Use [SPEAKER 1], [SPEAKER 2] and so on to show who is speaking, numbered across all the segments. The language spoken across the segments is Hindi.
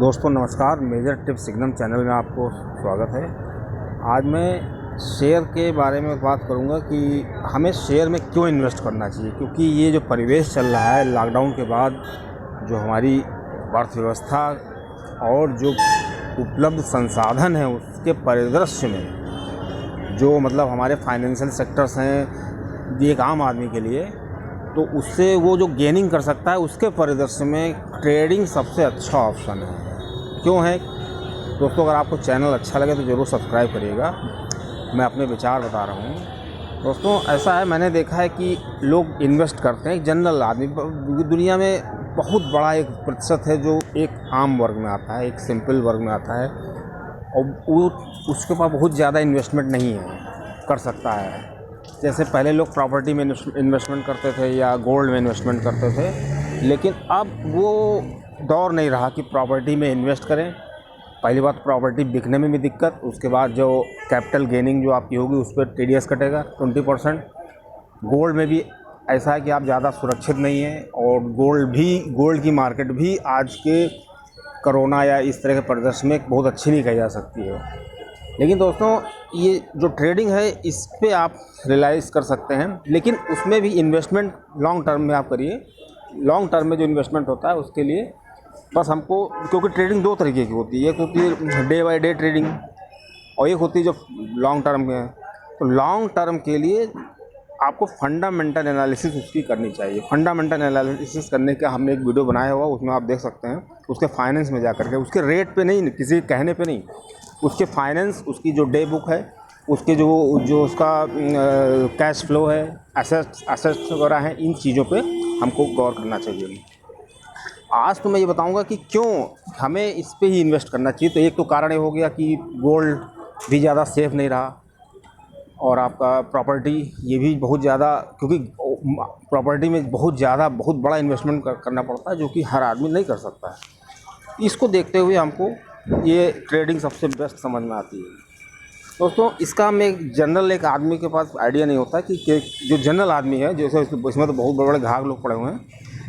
[SPEAKER 1] दोस्तों नमस्कार, मेजर टिप्स सिग्नम चैनल में आपको स्वागत है। आज मैं शेयर के बारे में बात करूंगा कि हमें शेयर में क्यों इन्वेस्ट करना चाहिए, क्योंकि ये जो परिवेश चल रहा है लॉकडाउन के बाद, जो हमारी अर्थव्यवस्था और जो उपलब्ध संसाधन हैं उसके परिदृश्य में जो मतलब हमारे फाइनेंशियल सेक्टर्स हैं एक आम आदमी के लिए, तो उससे वो जो गेनिंग कर सकता है उसके परिदृश्य में ट्रेडिंग सबसे अच्छा ऑप्शन है। क्यों है दोस्तों? अगर आपको चैनल अच्छा लगे तो ज़रूर सब्सक्राइब करिएगा। मैं अपने विचार बता रहा हूँ दोस्तों। ऐसा है, मैंने देखा है कि लोग इन्वेस्ट करते हैं, एक जनरल आदमी दुनिया में बहुत बड़ा एक प्रतिशत है जो एक आम वर्ग में आता है, एक सिंपल वर्ग में आता है, और वो उसके पास बहुत ज़्यादा इन्वेस्टमेंट नहीं है, कर सकता है। जैसे पहले लोग प्रॉपर्टी में इन्वेस्टमेंट करते थे या गोल्ड में इन्वेस्टमेंट करते थे, लेकिन अब वो दौर नहीं रहा कि प्रॉपर्टी में इन्वेस्ट करें। पहली बात, प्रॉपर्टी बिकने में भी दिक्कत, उसके बाद जो कैपिटल गेनिंग जो आपकी होगी उस पर टीडीएस कटेगा 20%। गोल्ड में भी ऐसा है कि आप ज़्यादा सुरक्षित नहीं हैं, और गोल्ड की मार्केट भी आज के कोरोना या इस तरह के परिदृश्य में बहुत अच्छी नहीं कही जा सकती है। लेकिन दोस्तों, ये जो ट्रेडिंग है इस पे आप रियलाइज़ कर सकते हैं, लेकिन उसमें भी इन्वेस्टमेंट लॉन्ग टर्म में आप करिए। लॉन्ग टर्म में जो इन्वेस्टमेंट होता है उसके लिए बस हमको, क्योंकि ट्रेडिंग दो तरीके की होती है, एक होती है डे बाय डे ट्रेडिंग और एक होती है जो लॉन्ग टर्म में है। तो लॉन्ग टर्म के लिए आपको फंडामेंटल एनालिसिस उसकी करनी चाहिए। फंडामेंटल एनालिसिस करने का हमने एक वीडियो बनाया हुआ, उसमें आप देख सकते हैं। उसके फाइनेंस में जा करके, उसके रेट पे नहीं, किसी के कहने पे नहीं, उसके फाइनेंस, उसकी जो डे बुक है, उसके जो उसका कैश फ्लो है, एसेट्स वगैरह हैं, इन चीज़ों पे हमको गौर करना चाहिए। आज तो मैं ये बताऊंगा कि क्यों हमें इस पे ही इन्वेस्ट करना चाहिए। तो एक तो कारण ये हो गया कि गोल्ड भी ज़्यादा सेफ़ नहीं रहा, और आपका प्रॉपर्टी ये भी बहुत ज़्यादा, क्योंकि प्रॉपर्टी में बहुत बड़ा इन्वेस्टमेंट करना पड़ता है, जो कि हर आदमी नहीं कर सकता है। इसको देखते हुए हमको ये ट्रेडिंग सबसे बेस्ट समझ में आती है। दोस्तों, इसका हम एक आदमी के पास आइडिया नहीं होता कि जो जनरल आदमी है, जैसे इसमें तो बहुत बड़े बड़े घाघ लोग पड़े हुए हैं,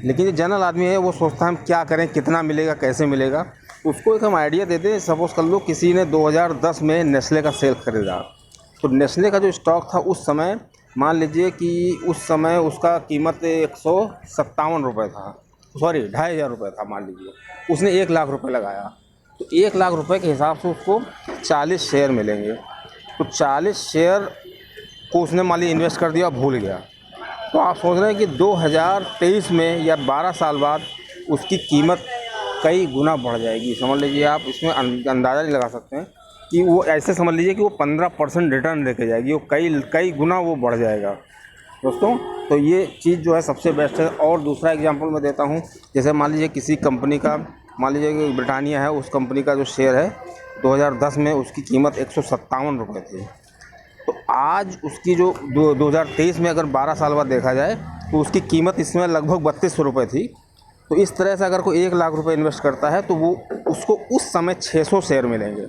[SPEAKER 1] लेकिन जो जनरल आदमी है वो सोचता है हम क्या करें, कितना मिलेगा, कैसे मिलेगा। उसको एक हम आइडिया दे दें। सपोज़ कर लो किसी ने 2010 में नेस्ले का शेयर खरीदा, तो नेस्ले का जो स्टॉक था उस समय, मान लीजिए कि उस समय उसका कीमत 157 रुपये था, सॉरी 2500 रुपये था मान लीजिए। उसने 1 लाख रुपये लगाया, तो 1 लाख रुपये के हिसाब से उसको 40 शेयर मिलेंगे। तो 40 शेयर को उसने मान लीजिए इन्वेस्ट कर दिया, भूल गया। तो आप सोच रहे हैं कि 2023 में या 12 साल बाद उसकी कीमत कई गुना बढ़ जाएगी। समझ लीजिए, आप इसमें अंदाज़ा नहीं लगा सकते हैं कि वो, ऐसे समझ लीजिए कि वो 15% रिटर्न लेके जाएगी, वो कई गुना वो बढ़ जाएगा दोस्तों। तो ये चीज़ जो है सबसे बेस्ट है। और दूसरा एग्जांपल मैं देता हूँ, जैसे मान लीजिए किसी कंपनी का, मान लीजिए कि ब्रिटानिया है, उस कंपनी का जो शेयर है 2010 में उसकी कीमत 157 रुपये थी। तो आज उसकी जो 2023 में अगर 12 साल बाद देखा जाए तो उसकी कीमत इसमें लगभग 3200 रुपये थी। तो इस तरह से अगर कोई 1 लाख रुपये इन्वेस्ट करता है तो वो उसको उस समय 600 शेयर मिलेंगे,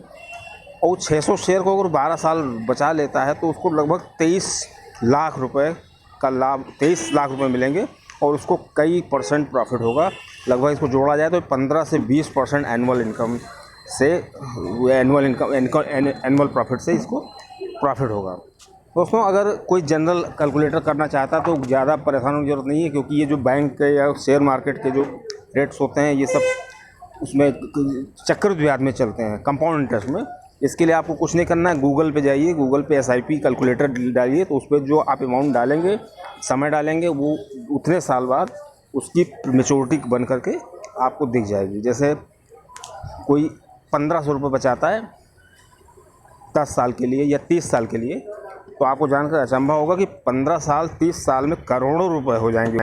[SPEAKER 1] और 600 शेयर को अगर 12 साल बचा लेता है तो उसको लगभग 23 लाख रुपये का लाभ, 23 लाख रुपये मिलेंगे, और उसको कई परसेंट प्रॉफिट होगा। लगभग इसको जोड़ा जाए तो 15 से 20% एनुअल इनकम से, एनुअल प्रॉफिट से इसको प्रॉफिट होगा। दोस्तों, अगर कोई जनरल कैलकुलेटर करना चाहता है तो ज़्यादा परेशान होने की ज़रूरत नहीं है, क्योंकि ये जो बैंक के या शेयर मार्केट के जो रेट्स होते हैं ये सब उसमें चक्रवृद्धि ब्याज में चलते हैं, कंपाउंड इंटरेस्ट में। इसके लिए आपको कुछ नहीं करना है, गूगल पे जाइए, गूगल पे SIP कैलकुलेटर डालिए, तो उस पर जो आप अमाउंट डालेंगे, समय डालेंगे, वो उतने साल बाद उसकी मैच्योरिटी बन करके आपको दिख जाएगी। जैसे कोई 1500 रुपये बचाता है 10 साल के लिए या 30 साल के लिए, तो आपको जानकर अचंभा होगा कि 15 साल 30 साल में करोड़ों रुपए हो जाएंगे।